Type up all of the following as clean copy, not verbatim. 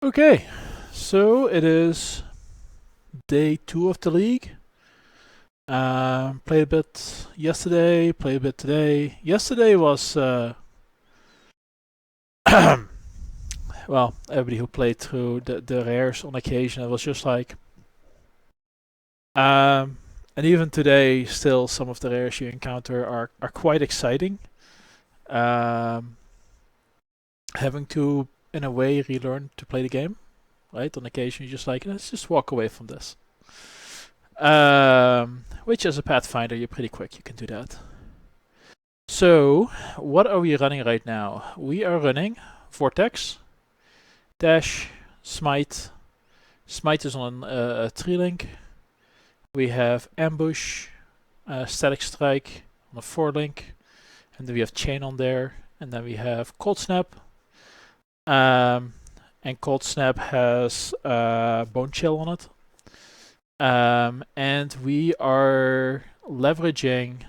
Okay, so it is day 2 of the league. Played a bit yesterday, played a bit today. Yesterday was, well, everybody who played through the rares on occasion, it was just like, and even today, still some of the rares you encounter are quite exciting. Um, Having to, in a way, relearn to play the game, right? On occasion, you just like, let's just walk away from this. Which as a Pathfinder, you're pretty quick. You can do that. So, what are we running right now? We are running Vortex, Dash, Smite. Smite is on a 3-link. We have Ambush, Static Strike on a 4-link. And then we have Chain on there. And then we have Cold Snap. And Cold Snap has Bone Chill on it. And we are leveraging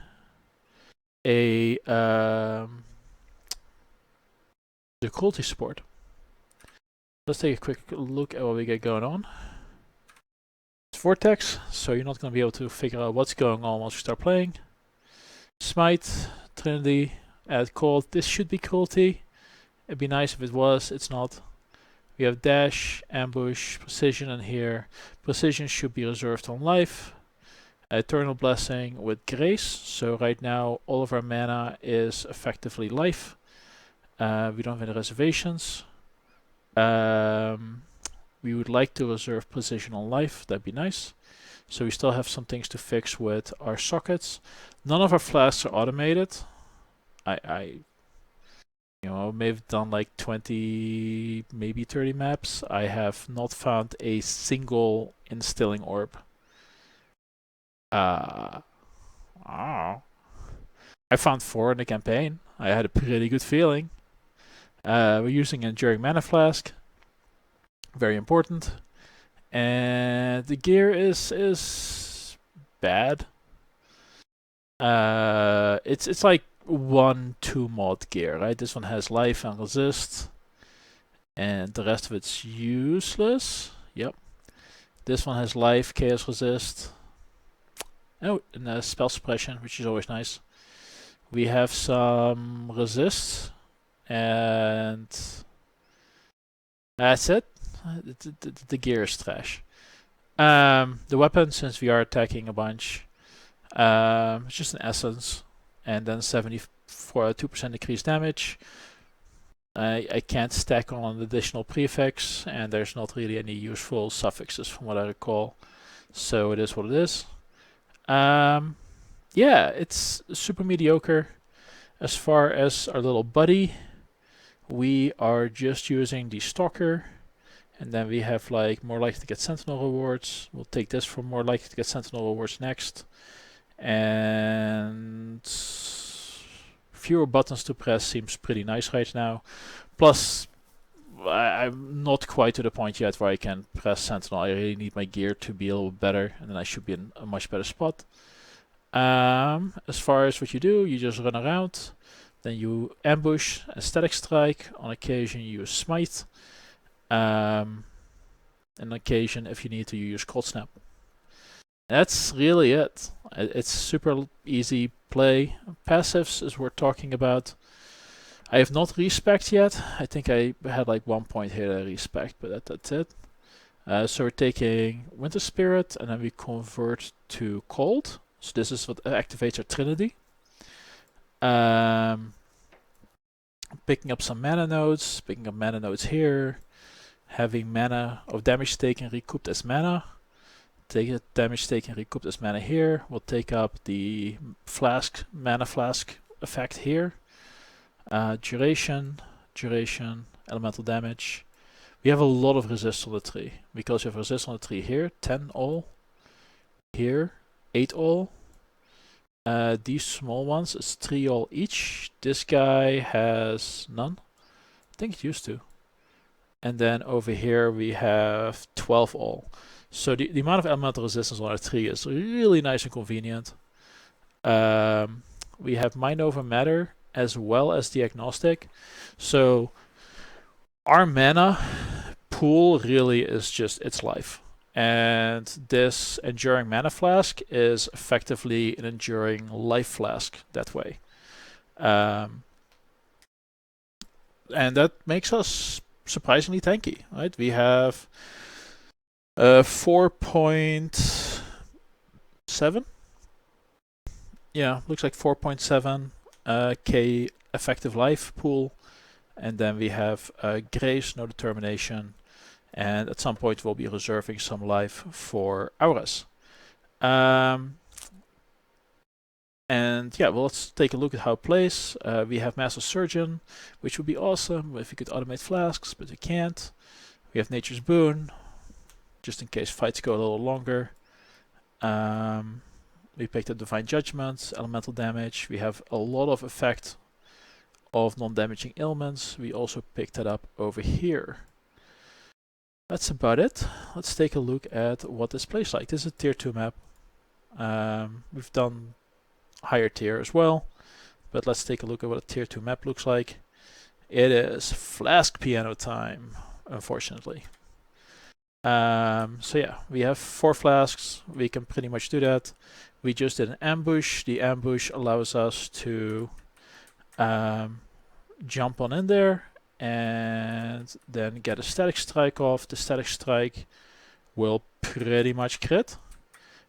the Cruelty support. Let's take a quick look at what we get going on. It's Vortex, so you're not going to be able to figure out what's going on once you start playing. Smite, Trinity, add Cold. This should be Cruelty. It'd be nice if it was. It's not. We have Dash, Ambush, Precision in here. Precision should be reserved on Life. Eternal Blessing with Grace. So right now all of our mana is effectively Life. We don't have any reservations. We would like to reserve Precision on Life. That'd be nice. So we still have some things to fix with our sockets. None of our flasks are automated. I may have done like 20, maybe 30 maps. I have not found a single instilling orb. I found 4 in the campaign. I had a pretty good feeling. We're using Enduring Mana Flask. Very important. And the gear is bad. It's like 1-2 mod gear, right? This one has life and resist, and the rest of it's useless. Yep. This one has life, chaos resist. Oh, and spell suppression, which is always nice. We have some resist, and that's it. The gear is trash. The weapon, since we are attacking a bunch, it's just an essence, and then 2% increased damage. I can't stack on an additional prefix, and there's not really any useful suffixes from what I recall. So it is what it is. Yeah, it's super mediocre. As far as our little buddy, we are just using the Stalker. And then we have like more likely to get Sentinel rewards. We'll take this for more likely to get Sentinel rewards next. And fewer buttons to press seems pretty nice right now. Plus, I'm not quite to the point yet where I can press Sentinel. I really need my gear to be a little better, and then I should be in a much better spot. As far as what you do, you just run around. Then you ambush a Static Strike. On occasion, you use Smite. On occasion, if you need to, you use Cold Snap. That's really it. It's super easy play. Passives is worth talking about. I have not respect yet. I think I had like 1 point here that I respect, but that's it. So we're taking Winter Spirit, and then we convert to Cold. So this is what activates our Trinity. Picking up some mana nodes. Picking up mana nodes here. Having mana of damage taken recouped as mana. Take it, damage taken recouped as mana here. We'll take up the mana flask effect here. Duration, elemental damage. We have a lot of resist on the tree. Because we have resist on the tree here, 10 all. Here, 8 all. These small ones is 3 all each. This guy has none. I think it used to. And then over here we have 12 all. So the amount of elemental resistance on our tree is really nice and convenient. We have Mind Over Matter as well as the Agnostic. So our mana pool really is just its life. And this enduring mana flask is effectively an enduring life flask that way. And that makes us surprisingly tanky, right? We have 4.7. Yeah, looks like 4.7 K effective life pool. And then we have Grace, no determination. And at some point we'll be reserving some life for auras. And yeah, well, let's take a look at how it plays. We have Master Surgeon, which would be awesome if we could automate flasks, but we can't. We have Nature's Boon, just in case fights go a little longer. We picked up Divine Judgment, Elemental Damage. We have a lot of effect of non-damaging ailments. We also picked that up over here. That's about it. Let's take a look at what this plays like. This is a tier 2 map. We've done higher tier as well, but let's take a look at what a tier 2 map looks like. It is Flask Piano time, unfortunately. So yeah, we have 4 flasks. We can pretty much do that. We just did an ambush. The ambush allows us to jump on in there and then get a static strike off. The static strike will pretty much crit,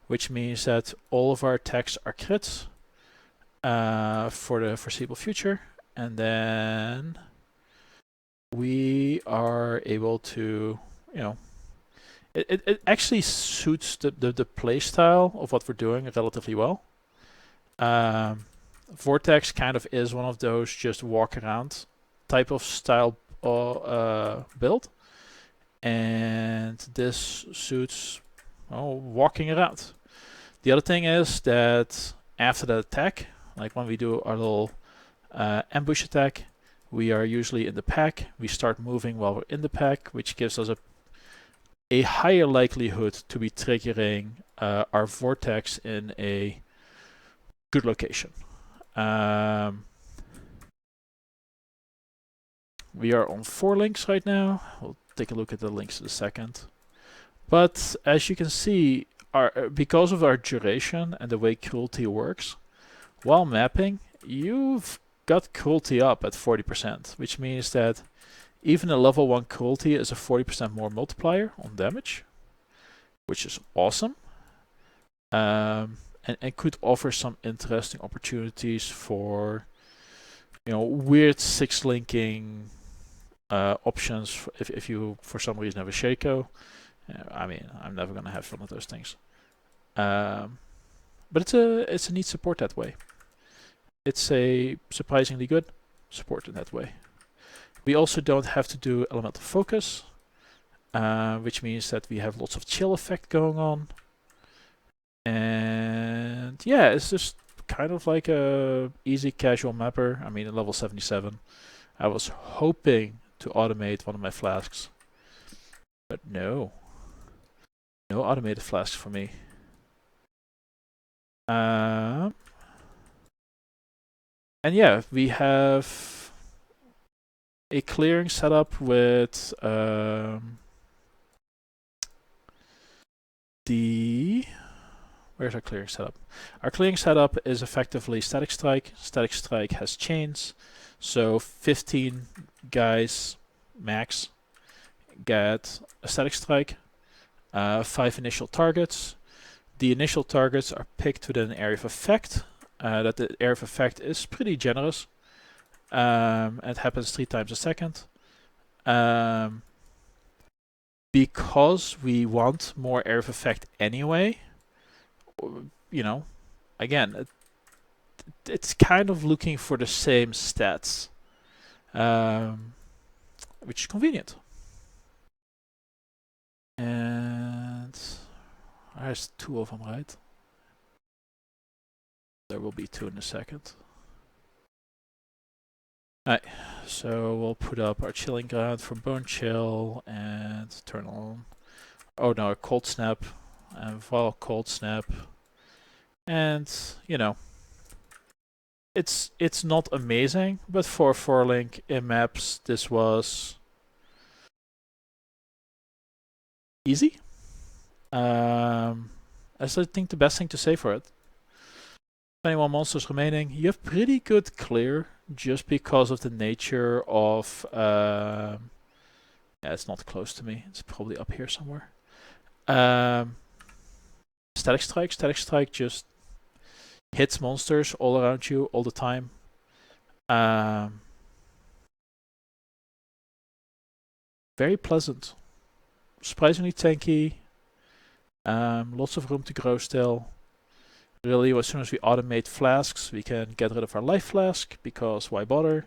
which means that all of our attacks are crits for the foreseeable future. And then we are able to, you know, it actually suits the play style of what we're doing relatively well. Vortex kind of is one of those just walk around type of style build, and this suits walking around. The other thing is that after the attack, like when we do our little ambush attack, we are usually in the pack. We start moving while we're in the pack, which gives us a higher likelihood to be triggering our vortex in a good location. We are on 4 links right now. We'll take a look at the links in a second. But as you can see, because of our duration and the way Cruelty works, while mapping, you've got Cruelty up at 40%, which means that even a level 1 Cruelty is a 40% more multiplier on damage, which is awesome. And could offer some interesting opportunities for, weird 6-linking options if you for some reason have a Shaco. I mean, I'm never gonna have one of those things. But it's a neat support that way. It's a surprisingly good support in that way. We also don't have to do elemental focus, which means that we have lots of chill effect going on. And yeah, it's just kind of like a easy casual mapper. I mean, at level 77, I was hoping to automate one of my flasks, but no automated flasks for me. And yeah, we have a clearing setup with where's our clearing setup? Our clearing setup is effectively Static Strike. Static Strike has chains, so 15 guys max get a Static Strike. 5 initial targets. The initial targets are picked within an area of effect. That the area of effect is pretty generous. It happens 3 times a second. Because we want more area of effect anyway, again, it's kind of looking for the same stats, which is convenient. And there's 2 of them, right? There will be 2 in a second. Alright, so we'll put up our chilling ground for bone chill and turn on. Oh no, a cold snap and while cold snap. And it's not amazing, but for 4-link in maps, this was easy. That's I think the best thing to say for it. 21 monsters remaining. You have pretty good clear just because of the nature of. Yeah, it's not close to me. It's probably up here somewhere. Static Strike. Static Strike just hits monsters all around you all the time. Very pleasant. Surprisingly tanky. Lots of room to grow still. Really, as soon as we automate flasks, we can get rid of our life flask, because why bother?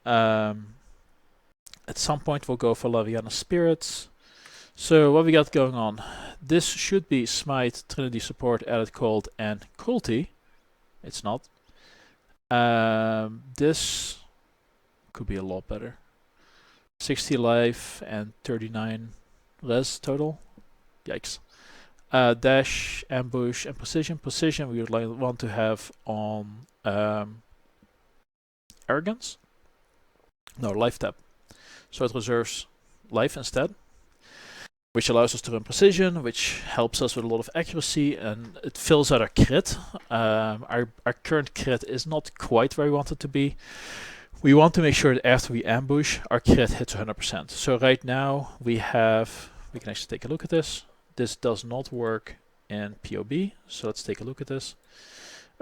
At some point we'll go for Laviana Spirits. So what we got going on? This should be Smite, Trinity Support, Added Cold, and Cruelty. It's not. This could be a lot better. 60 life and 39 res total. Yikes. Dash, ambush, and precision. Precision we would want to have on arrogance. No, life tap. So it reserves life instead, which allows us to run precision, which helps us with a lot of accuracy, and it fills out our crit. Our current crit is not quite where we want it to be. We want to make sure that after we ambush, our crit hits 100%. So right now we can actually take a look at this. This does not work in POB, so let's take a look at this.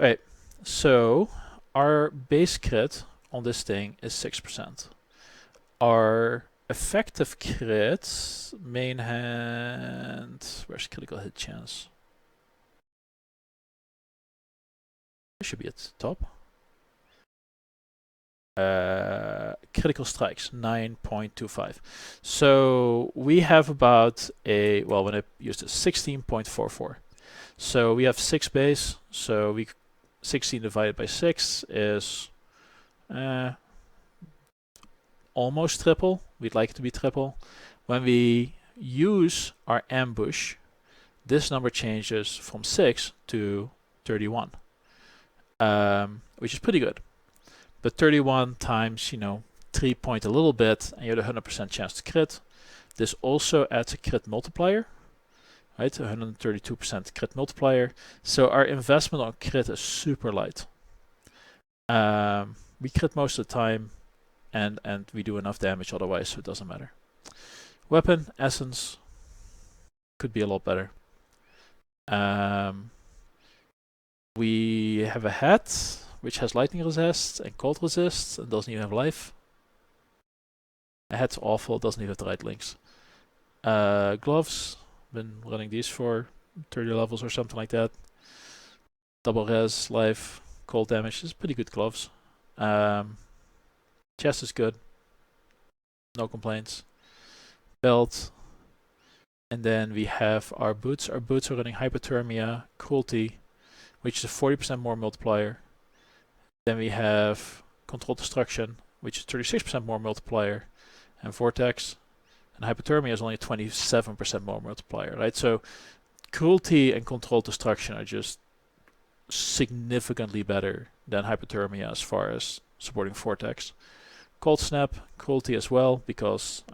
Alright, so our base crit on this thing is 6%. Our effective crit, main hand, where's critical hit chance? It should be at the top. Critical strikes 9.25. So we have about when I use this 16.44. So we have 6 base. So 16 divided by 6 is almost triple. We'd like it to be triple. When we use our ambush, this number changes from 6 to 31, which is pretty good. But 31 times, 3 point a little bit, and you have a 100% chance to crit. This also adds a crit multiplier, right? 132% crit multiplier. So our investment on crit is super light. We crit most of the time, and we do enough damage otherwise, so it doesn't matter. Weapon, essence, could be a lot better. We have a hat, which has lightning resist and cold resist and doesn't even have life. A hat's awful, doesn't even have the right links. Gloves, been running these for 30 levels or something like that. Double res, life, cold damage, is pretty good gloves. Chest is good, no complaints. Belt, and then we have our boots. Our boots are running hypothermia, cruelty, which is a 40% more multiplier. Then we have Controlled Destruction, which is 36% more multiplier, and Vortex. And Hypothermia is only 27% more multiplier, right? So Cruelty and Controlled Destruction are just significantly better than Hypothermia as far as supporting Vortex. Cold Snap, Cruelty as well, because,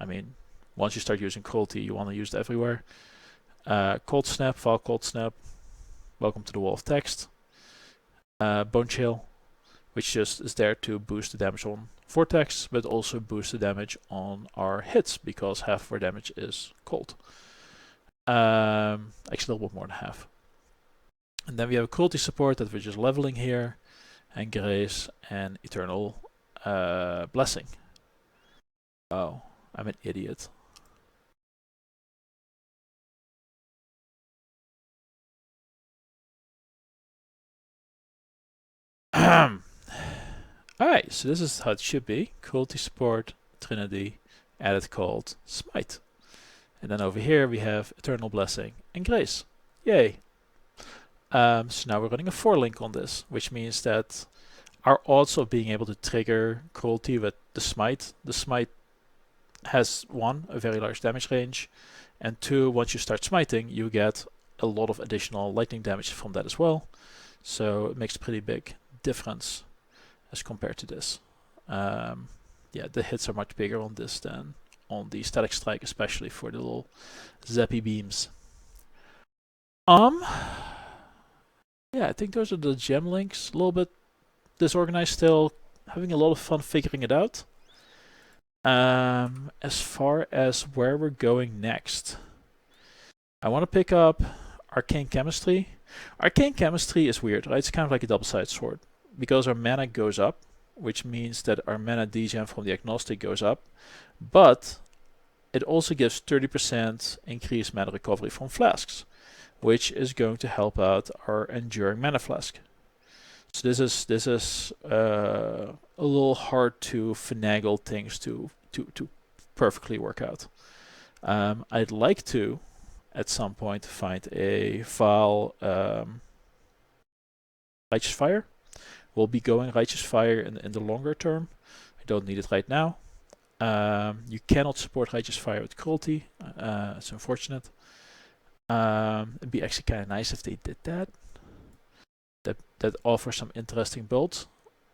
once you start using Cruelty, you want to use it everywhere. Cold Snap, File Cold Snap, welcome to the wall of text. Bone Chill, which just is there to boost the damage on Vortex, but also boost the damage on our hits, because half of our damage is cold. Actually a little bit more than half. And then we have a Cruelty support that we're just leveling here, and Grace and Eternal Blessing. Oh, I'm an idiot. Alright, so this is how it should be. Cruelty support, Trinity, Added Cold, Smite. And then over here we have Eternal Blessing and Grace. Yay! So now we're running a 4-link on this, which means that our odds of being able to trigger Cruelty with the Smite has 1, a very large damage range, and 2, once you start smiting, you get a lot of additional lightning damage from that as well. So it makes a pretty big difference as compared to this. Yeah, the hits are much bigger on this than on the Static Strike, especially for the little zappy beams. Yeah, I think those are the gem links. A little bit disorganized still, having a lot of fun figuring it out. As far as where we're going next, I want to pick up Arcane Chemistry. Arcane Chemistry is weird, right? It's kind of like a double-sided sword. Because our mana goes up, which means that our mana degen from the Agnostic goes up, but it also gives 30% increased mana recovery from flasks, which is going to help out our Enduring Mana Flask. So this is a little hard to finagle things to perfectly work out. I'd like to, at some point, find a Val Righteous Fire. We'll be going Righteous Fire in the longer term. I don't need it right now. You cannot support Righteous Fire with Cruelty. It's unfortunate. It'd be actually kind of nice if they did that. That offers some interesting builds.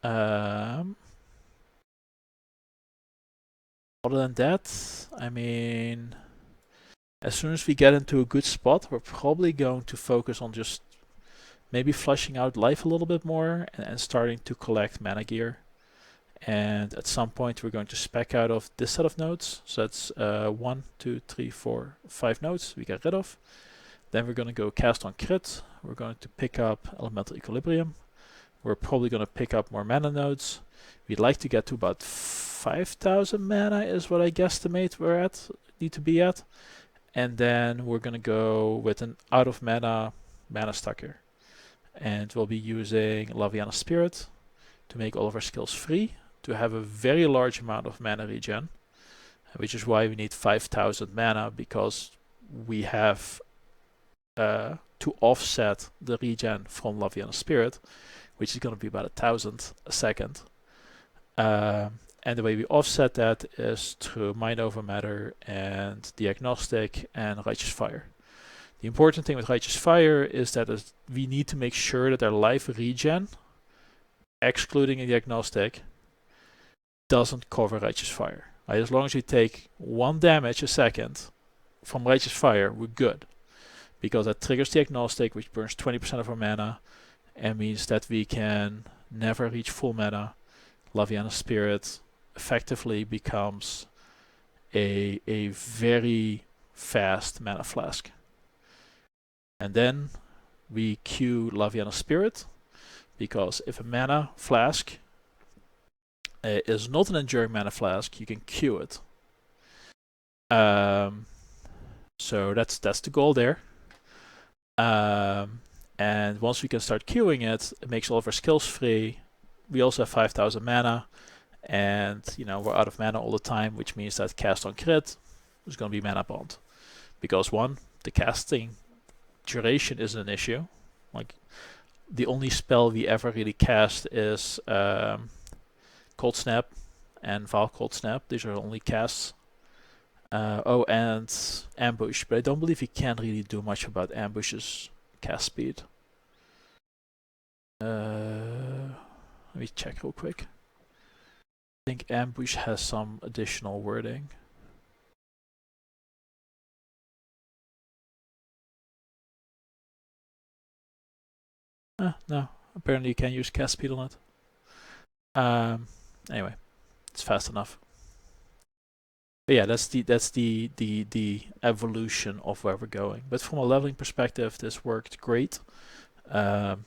Other than that, I mean, as soon as we get into a good spot, we're probably going to focus on just maybe flushing out life a little bit more and starting to collect mana gear. And at some point, we're going to spec out of this set of nodes. So that's 1, 2, 3, 4, 5 nodes we get rid of. Then we're going to go cast on crit. We're going to pick up Elemental Equilibrium. We're probably going to pick up more mana nodes. We'd like to get to about 5,000 mana is what I guesstimate need to be at. And then we're going to go with an out of mana Stalker. And we'll be using Laviana Spirit to make all of our skills free, to have a very large amount of mana regen, which is why we need 5,000 mana, because we have to offset the regen from Laviana Spirit, which is going to be about 1,000 a second. And the way we offset that is through Mind Over Matter and the Agnostic and Righteous Fire. The important thing with Righteous Fire is that we need to make sure that our life regen, excluding the Agnostic, doesn't cover Righteous Fire. Right? As long as we take 1 damage a second from Righteous Fire, we're good. Because that triggers the Agnostic, which burns 20% of our mana, and means that we can never reach full mana. Laviana Spirit effectively becomes a very fast mana flask. And then we queue Laviana Spirit, because if a mana flask is not an Enduring Mana Flask, you can queue it. So that's the goal there. And once we can start queuing it, it makes all of our skills free. We also have 5,000 mana, and we're out of mana all the time, which means that cast on crit is going to be mana bond. Because one, the casting duration isn't an issue. Like, the only spell we ever really cast is Cold Snap and Val Cold Snap. These are only casts. And Ambush, but I don't believe you can really do much about Ambush's cast speed. Let me check real quick. I think Ambush has some additional wording. No, apparently you can use cast speed on it. Anyway, it's fast enough. But yeah, that's the evolution of where we're going. But from a leveling perspective, this worked great. In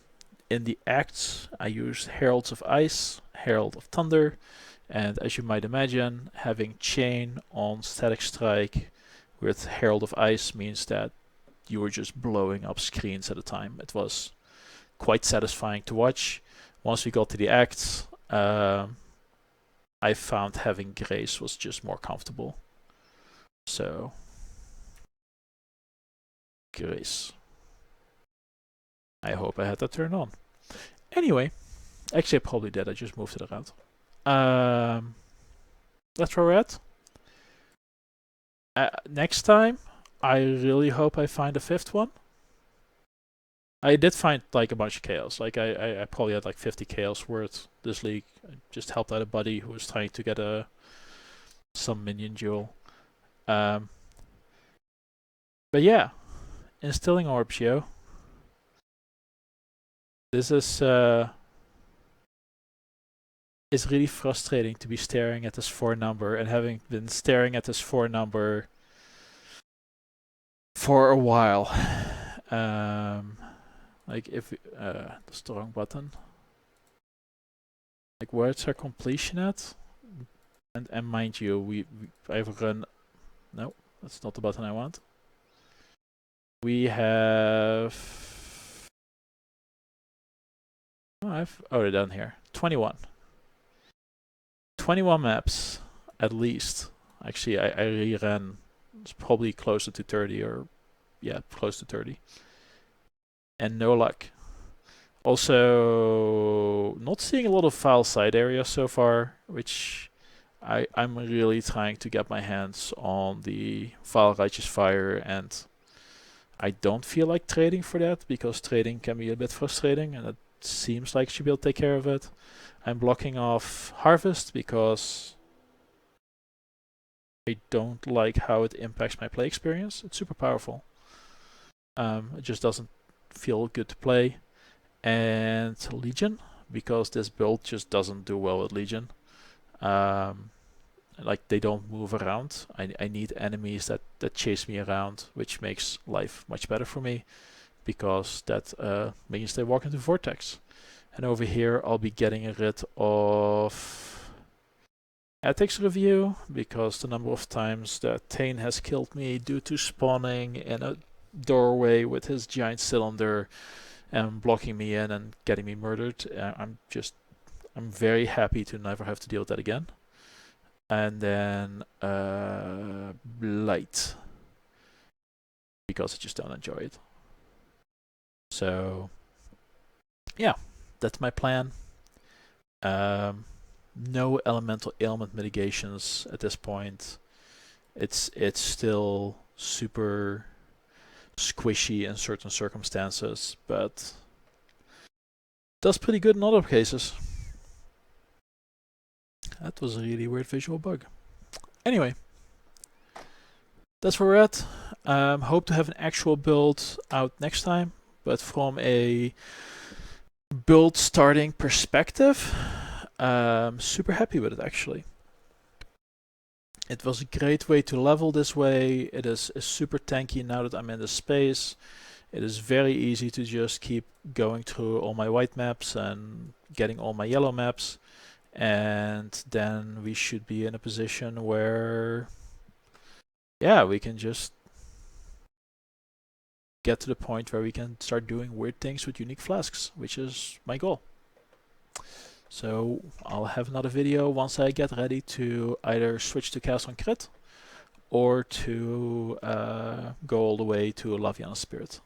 the acts, I used Heralds of Ice, Herald of Thunder, and as you might imagine, having Chain on Static Strike with Herald of Ice means that you were just blowing up screens at a time. It was quite satisfying to watch. Once we got to the acts, I found having Grace was just more comfortable. So, Grace. I hope I had that turned on. Anyway, actually I probably did, I just moved it around. That's where we're at. Next time, I really hope I find a 5th one. I did find like a bunch of chaos. Like I probably had like 50 chaos worth this league. I just helped out a buddy who was trying to get some minion duel. Um, but yeah, instilling orbs, yo. This is it's really frustrating to be staring at this 4 number, and having been staring at this 4 number for a while. Like if that's the wrong button. Like where's our completion at? And mind you, I've run. No, that's not the button I want. We have. Oh, down here. 21. 21 maps, at least. Actually, I reran. It's probably closer to 30, or yeah, close to 30. And no luck. Also, not seeing a lot of foul side areas so far, which I'm really trying to get my hands on the foul righteous fire, and I don't feel like trading for that, because trading can be a bit frustrating, and it seems like she'll be able to take care of it. I'm blocking off harvest because I don't like how it impacts my play experience. It's super powerful. It just doesn't feel good to play. And Legion, because this build just doesn't do well with Legion. Like they don't move around. I need enemies that chase me around, which makes life much better for me, because that means they walk into Vortex. And over here I'll be getting rid of ethics review, because the number of times that Thane has killed me due to spawning in a doorway with his giant cylinder and blocking me in and getting me murdered, I'm very happy to never have to deal with that again. And then Blight, because I just don't enjoy it. So yeah, that's my plan. No elemental ailment mitigations at this point. It's still super squishy in certain circumstances, but does pretty good in other cases. That was a really weird visual bug. Anyway, that's where we're at. Hope to have an actual build out next time, but from a build starting perspective, super happy with it actually. It was a great way to level this way. It is super tanky now that I'm in this space. It is very easy to just keep going through all my white maps and getting all my yellow maps. And then we should be in a position where, yeah, we can just get to the point where we can start doing weird things with unique flasks, which is my goal. So I'll have another video once I get ready to either switch to cast on crit or to go all the way to Laviana Spirit.